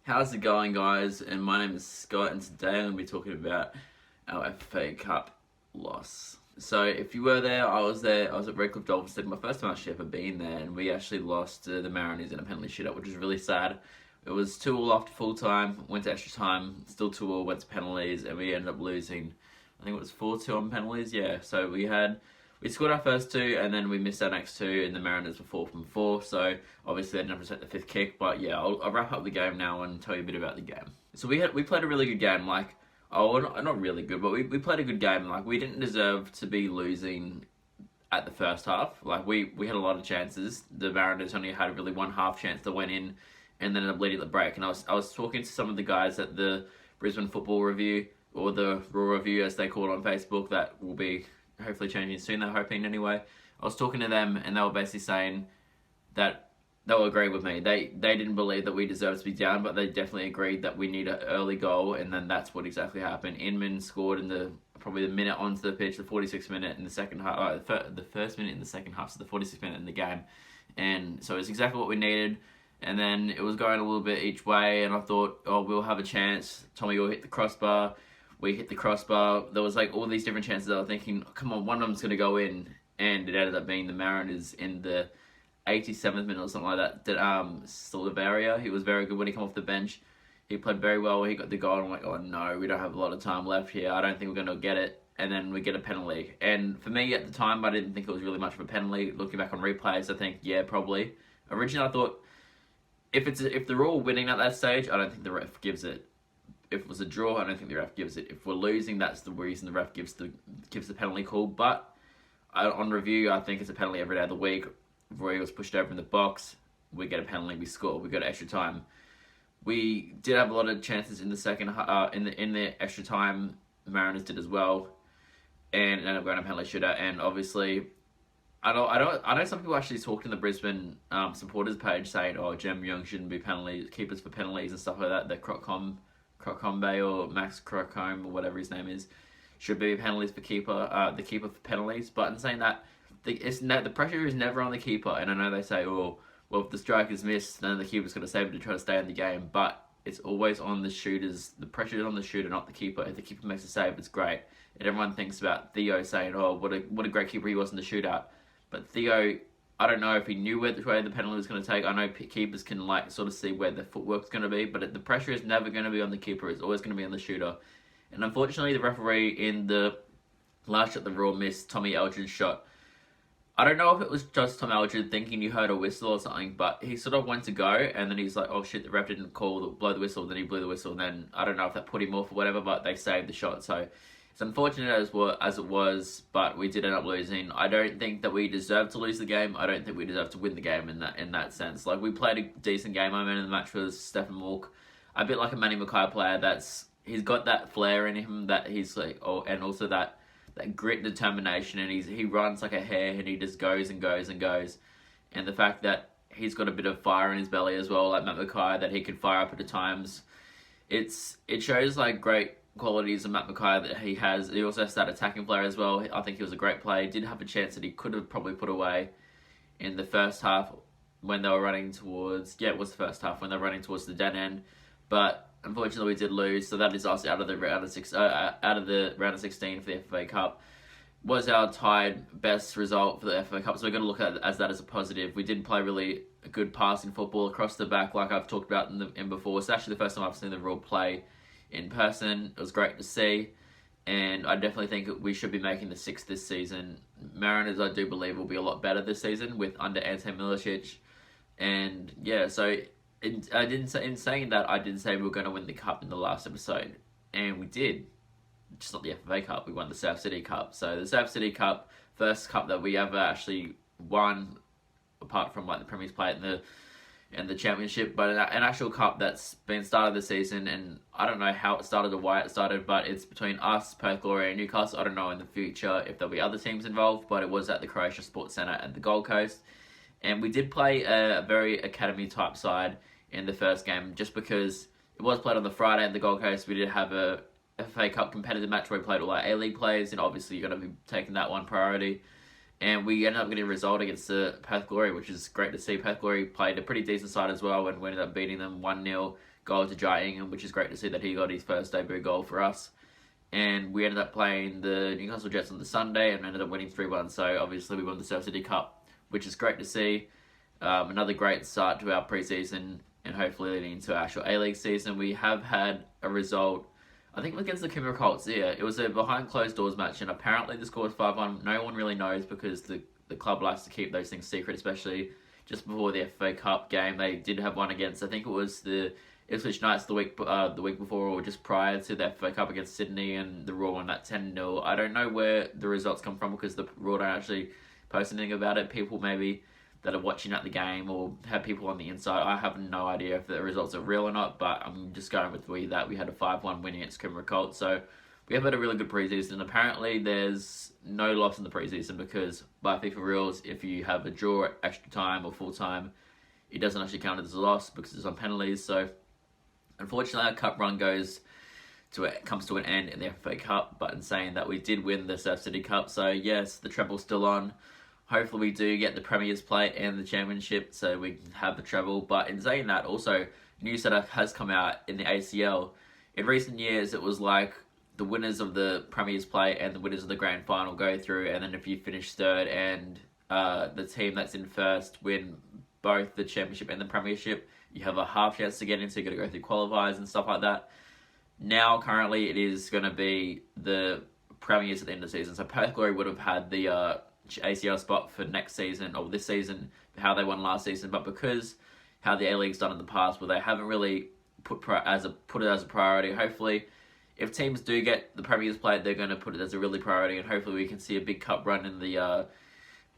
How's it going, guys? And my name is Scott, and today I'm going to be talking about our FA Cup loss. So, if you were there, I was there. I was at Redcliffe Dolphins Stadium. My first time actually ever been there, and we actually lost to the Mariners in a penalty shootout, which was really sad. It was 2-2 after full time, went to extra time, still 2-2, went to penalties, and we ended up losing. I think it was 4-2 on penalties, yeah. So we scored our first two, and then we missed our next two, and the Mariners were 4 from 4. So obviously they didn't have to take the fifth kick. But yeah, I'll wrap up the game now and tell you a bit about the game. So we played a really good game. Not really good, but we played a good game. Like, we didn't deserve to be losing at the first half. Like, we had a lot of chances. The Mariners only had really one half chance that went in, and then ended up leading the break. And I was talking to some of the guys at the Brisbane Football Review, or the Raw Review as they call it on Facebook, that will be hopefully changing soon, they're hoping anyway. I was talking to them, and they were basically saying that they will agree with me. They didn't believe that we deserved to be down, but they definitely agreed that we need an early goal, and then that's what exactly happened. Inman scored in probably the minute onto the pitch, the 46th minute in the second half, the first minute in the second half, so the 46th minute in the game. And so it's exactly what we needed. And then it was going a little bit each way, and I thought, oh, we'll have a chance. Tommy will hit the crossbar. We hit the crossbar. There was like all these different chances. I was thinking, come on, one of them's going to go in. And it ended up being the Mariners in the 87th minute or something like that. Silveria, he was very good when he came off the bench. He played very well. He got the goal. I'm like, oh no, we don't have a lot of time left here. I don't think we're going to get it. And then we get a penalty. And for me at the time, I didn't think it was really much of a penalty. Looking back on replays, I think, yeah, probably. Originally, I thought, if they're all winning at that stage, I don't think the ref gives it. If it was a draw, I don't think the ref gives it. If we're losing, that's the reason the ref gives the penalty call. But on review, I think it's a penalty every day of the week. Roy was pushed over in the box. We get a penalty. We score. We got extra time. We did have a lot of chances in the second in the extra time. The Mariners did as well, and ended up going to penalty shootout. And obviously, I know some people actually talked in the Brisbane supporters page saying, "Oh, Jem Young shouldn't be keepers for penalties and stuff like that." That Crocombe or Max Crocombe or whatever his name is should be penalties for the keeper for penalties. But in saying that, the pressure is never on the keeper. And I know they say, oh, well, if the strike is missed, then the keeper's going to save it to try to stay in the game. But it's always on the shooters. The pressure is on the shooter, not the keeper. If the keeper makes a save, it's great. And everyone thinks about Theo saying, oh, what a great keeper he was in the shootout. But Theo, I don't know if he knew which way the penalty was going to take. I know keepers can sort of see where the footwork's going to be, but the pressure is never going to be on the keeper. It's always going to be on the shooter. And unfortunately, the referee in the last shot the Raw missed Tommy Eldred's shot. I don't know if it was just Tom Eldred thinking you heard a whistle or something, but he sort of went to go, and then he's like, oh shit, the ref didn't blow the whistle. Then he blew the whistle, and then I don't know if that put him off or whatever, but they saved the shot. So it's unfortunate as it was, but we did end up losing. I don't think that we deserved to lose the game. I don't think we deserved to win the game in that sense. Like, we played a decent game. My man in the match was Stefan Walk, a bit like a Manny Mackay player. He's got that flair in him that he's like, and also that grit and determination, and he runs like a hare, and he just goes and goes and goes. And the fact that he's got a bit of fire in his belly as well, like Matt Mackay, that he can fire up at times. It shows like great qualities of Matt Mackay that he has. He also has that attacking player as well. I think he was a great player. He did have a chance that he could have probably put away in the first half when they were running towards. Yeah, it was the first half when they were running towards the dead end, but unfortunately, we did lose, so that is us out of the round of 16 for the FA Cup. Was our tied best result for the FA Cup, so we're going to look at that as a positive. We did play really good passing football across the back, like I've talked about in before. It's actually the first time I've seen the Raw play in person. It was great to see, and I definitely think we should be making the 6th this season. Mariners, I do believe, will be a lot better this season under Ante Milicic, and yeah, so. In saying that, I did say we were going to win the cup in the last episode, and we did. Just not the FA Cup. We won the Surf City Cup. So the Surf City Cup, first cup that we ever actually won, apart from like the Premier's Play and the Championship, but an actual cup that's been started this season. And I don't know how it started or why it started, but it's between us, Perth Glory, and Newcastle. I don't know in the future if there'll be other teams involved, but it was at the Croatia Sports Centre at the Gold Coast. And we did play a very academy-type side in the first game, just because it was played on the Friday at the Gold Coast. We did have a FA Cup competitive match where we played all our A-League players, and obviously you're going to be taking that one priority. And we ended up getting a result against the Perth Glory, which is great to see. Perth Glory played a pretty decent side as well, and we ended up beating them 1-0. goal to Jai Ingham, which is great to see that he got his first debut goal for us. And we ended up playing the Newcastle Jets on the Sunday and ended up winning 3-1. So obviously we won the Surf City Cup, which is great to see. Another great start to our pre-season and hopefully leading into our actual A-League season. We have had a result, I think against the Coomera Colts. Yeah, it was a behind closed doors match, and apparently the score was 5-1. No one really knows because the club likes to keep those things secret, especially just before the FA Cup game. They did have one against, I think it was the Ipswich Knights the week before or just prior to the FA Cup against Sydney, and the Roar won that 10-0. I don't know where the results come from because the Roar don't actually post anything about it. People maybe that are watching at the game or have people on the inside, I have no idea if the results are real or not, but I'm just going with that we had a 5-1 win against Coomera Colts. So we have had a really good preseason. Apparently there's no loss in the preseason because by FIFA rules, if you have a draw at extra time or full time, it doesn't actually count as a loss because it's on penalties. So unfortunately our cup run comes to an end in the FA Cup, but in saying that, we did win the Surf City Cup. So yes, the treble's still on. Hopefully we do get the Premier's Plate and the Championship so we can have the treble. But in saying that, also, news that has come out in the ACL. In recent years, it was like the winners of the Premier's Plate and the winners of the Grand Final go through, and then if you finish third and the team that's in first win both the Championship and the Premiership, you have a half chance to get in, so you've got to go through qualifiers and stuff like that. Now, currently, it is going to be the Premiers at the end of the season. So Perth Glory would have had the ACL spot for next season or this season, how they won last season, but because how the A-League's done in the past, where they haven't really put it as a priority. Hopefully, if teams do get the Premier's Plate, they're going to put it as a really priority, and hopefully we can see a big cup run in the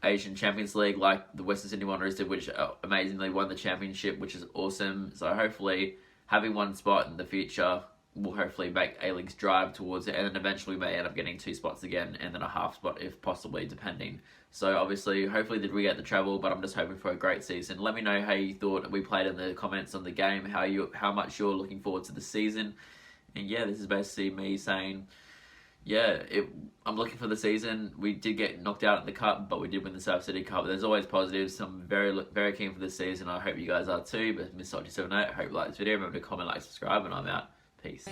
Asian Champions League like the Western Sydney Wanderers did, which amazingly won the championship, which is awesome. So hopefully having one spot in the future will hopefully make A-League's drive towards it, and then eventually we may end up getting 2 spots again and then a half spot if possibly, depending. So obviously, hopefully did we get the treble, but I'm just hoping for a great season. Let me know how you thought we played in the comments on the game, how much you're looking forward to the season. And yeah, this is basically me saying, yeah, I'm looking for the season. We did get knocked out in the cup, but we did win the Surf City Cup. There's always positives, so I'm very, very keen for this season. I hope you guys are too. But Miss78, I hope you like this video. Remember to comment, like, subscribe, and I'm out. Peace.